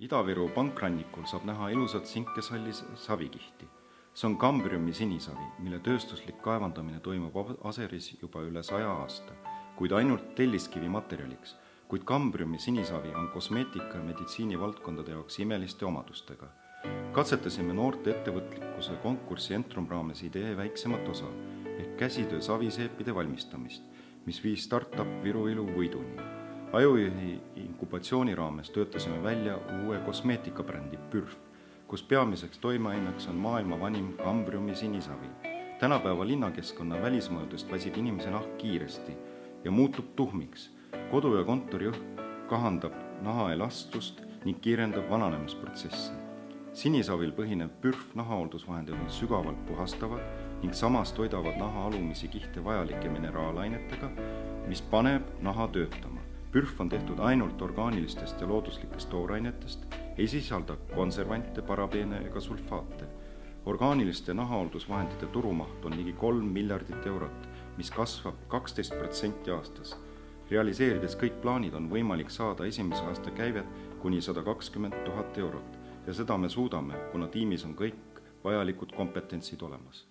Ida-Viru pankrannikul saab näha ilusat Sinkesalli savikihti. See on kambriumi sinisavi, mille tööstuslik kaevandamine toimub Aseris juba üle 100 aasta, kuid ainult telliskivi materjaliks, kuid kambriumi sinisavi on kosmeetika ja meditsiinivaldkondade jaoks imeliste omadustega. Katsetasime noorte ettevõtlikkuse konkursi Entrum raames idee väiksemat osa ehk käsitöö saviseepide valmistamist, mis viis startup Viru Ilu võiduni. Ajujuhi inkubatsiooni raames töötasime välja uue kosmeetikabrändi Pürf, kus peamiseks toimeaineks on maailma vanim kambriumi sinisavi. Tänapäeva linnakeskkonna välismõjudest väsib inimese nahk kiiresti ja muutub tuhmiks. Kodu- ja kontoriõhk kahandab naha elastust ning kiirendab vananemisprotsessi. Sinisavil põhinev Pürf nahahooldusvahendid on sügavalt puhastavad ning samas toidavad naha alumisi kihte vajalike mineraalainetega, mis paneb naha töötama. Pürf on tehtud ainult orgaanilistest ja looduslikest toorainetest, ei sisalda konservante, parabeene ega sulfaate. Orgaaniliste nahahooldusvahendite turumaht on ligi 3 miljardit eurot, mis kasvab 12% aastas. Realiseerides kõik plaanid on võimalik saada esimese aasta käivet kuni 120 000 eurot ja seda me suudame, kuna tiimis on kõik vajalikud kompetentsid olemas.